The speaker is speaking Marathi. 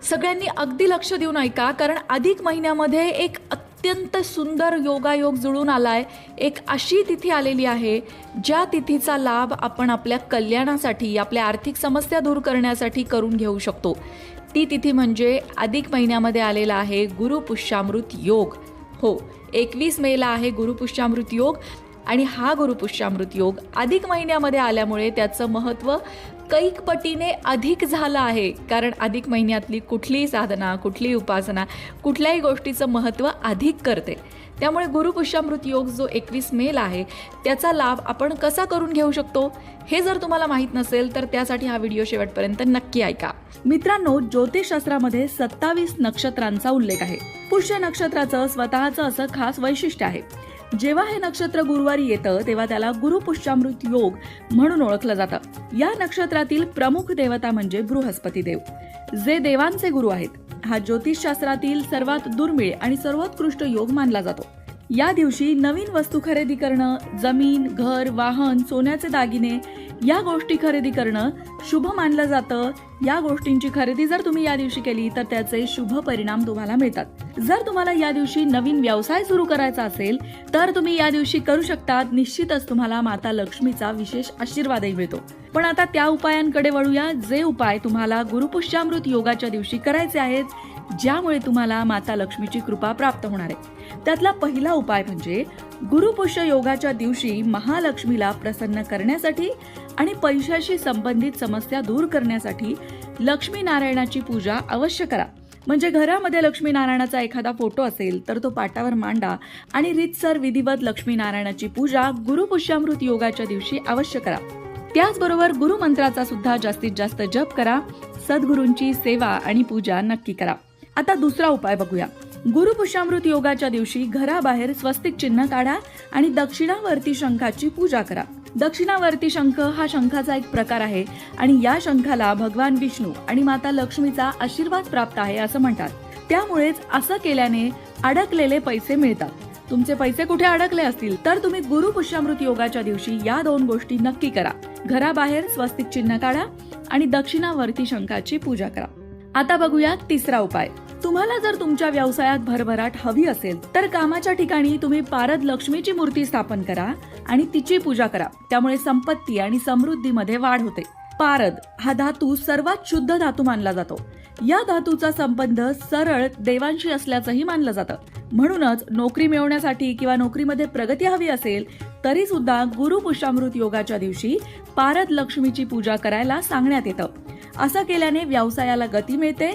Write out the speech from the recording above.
सगळ्यांनी अगदी लक्ष देऊन ऐका, कारण अधिक महिन्यामध्ये एक अत्यंत सुंदर योगायोग जुळून आलाय. एक अशी तिथी आलेली आहे ज्या तिथीचा लाभ आपण आपल्या कल्याणासाठी, आपल्या आर्थिक समस्या दूर करण्यासाठी करून घेऊ शकतो. ती तिथी म्हणजे अधिक महिन्यामध्ये आलेला आहे गुरुपुष्यामृत योग. हो, 21 मेला आहे गुरुपुष्यामृत योग. आणि हा गुरुपुष्यामृत योग अधिक महिन्यामध्ये आल्यामुळे त्याचं महत्त्व कैक पटीने अधिक झालं आहे. कारण अधिक महिन्यातली कुठलीही साधना, कुठलीही उपासना, कुठल्याही गोष्टीचं महत्त्व अधिक करते. त्यामुळे गुरुपुष्यामृत योग जो 21 मेला आहे त्याचा लाभ आपण कसा करून घेऊ शकतो हे जर तुम्हाला माहीत नसेल तर त्यासाठी हा व्हिडिओ शेवटपर्यंत नक्की ऐका. मित्रांनो, ज्योतिषशास्त्रामध्ये 27 नक्षत्रांचा उल्लेख आहे. पुष्य नक्षत्राचं स्वतःचं असं खास वैशिष्ट्य आहे. जेव्हा हे नक्षत्र गुरुवारी येतं तेव्हा त्याला गुरुपुष्यामृत योग म्हणून ओळखलं जातं. या नक्षत्रातील प्रमुख देवता म्हणजे बृहस्पती देव, जे देवांचे गुरु आहेत. हा ज्योतिषशास्त्रातील सर्वात दुर्मिळ आणि सर्वोत्कृष्ट योग मानला जातो. या दिवशी नवीन वस्तू खरेदी करणं, जमीन, घर, वाहन, सोन्याचे दागिने या गोष्टी खरेदी करणं शुभ मानलं जातं. या गोष्टींची खरेदी जर तुम्ही या दिवशी केली तर त्याचे शुभ परिणाम तुम्हाला मिळतात. जर तुम्हाला या दिवशी नवीन व्यवसाय सुरू करायचा असेल तर तुम्ही या दिवशी करू शकता. निश्चितच तुम्हाला माता लक्ष्मीचा विशेष आशीर्वादही मिळतो. पण आता त्या उपायांकडे वळूया, जे उपाय तुम्हाला गुरुपुष्यामृत योगाच्या दिवशी करायचे आहेत, ज्यामुळे तुम्हाला माता लक्ष्मीची कृपा प्राप्त होणार आहे. त्यातला पहिला उपाय म्हणजे गुरुपुष्य योगाच्या दिवशी महालक्ष्मीला प्रसन्न करण्यासाठी आणि पैशाशी संबंधित समस्या दूर करण्यासाठी लक्ष्मी नारायणाची पूजा अवश्य करा. म्हणजे घरामध्ये लक्ष्मी नारायणाचा एखादा फोटो असेल तर तो पाटावर मांडा आणि रीतसर विधिवत लक्ष्मी नारायणाची पूजा गुरुपुष्यामृत योगाच्या दिवशी अवश्य करा. त्याचबरोबर गुरुमंत्राचा सुद्धा जास्तीत जास्त जप करा. सद्गुरूंची सेवा आणि पूजा नक्की करा. आता दुसरा उपाय बघूया. गुरुपुष्यामृत योगाच्या दिवशी घराबाहेर स्वस्तिक चिन्ह काढा आणि दक्षिणावर्ती शंखाची पूजा करा. दक्षिणावर्ती शंख हा शंखाचा एक प्रकार आहे आणि या शंखाला भगवान विष्णू आणि माता लक्ष्मीचा आशीर्वाद प्राप्त आहे असं म्हणतात. त्यामुळेच असं केल्याने अडकलेले पैसे मिळतात. तुमचे पैसे कुठे अडकले असतील तर तुम्ही गुरुपुष्यामृत योगाच्या दिवशी या 2 गोष्टी नक्की करा. घराबाहेर स्वस्तिक चिन्ह काढा आणि दक्षिणावर्ती शंखाची पूजा करा. आता बघूया तिसरा उपाय. तुम्हाला जर तुमच्या व्यवसायात भरभराट हवी असेल तर कामाच्या ठिकाणी तुम्ही पारद लक्ष्मीची मूर्ती स्थापन करा आणि तिची पूजा करा. त्यामुळे संपत्ती आणि समृद्धीमध्ये वाढ होते. पारद हा धातू सर्वात शुद्ध धातू मानला जातो. या धातूचा संबंध सरळ देवांशी असल्याचंही मानलं जातं. म्हणूनच नोकरी मिळवण्यासाठी किंवा नोकरीमध्ये प्रगती हवी असेल तरी सुद्धा गुरुपुष्यामृत योगाच्या दिवशी पारद लक्ष्मीची पूजा करायला सांगण्यात येतं. असं केल्याने व्यवसायाला गती मिळते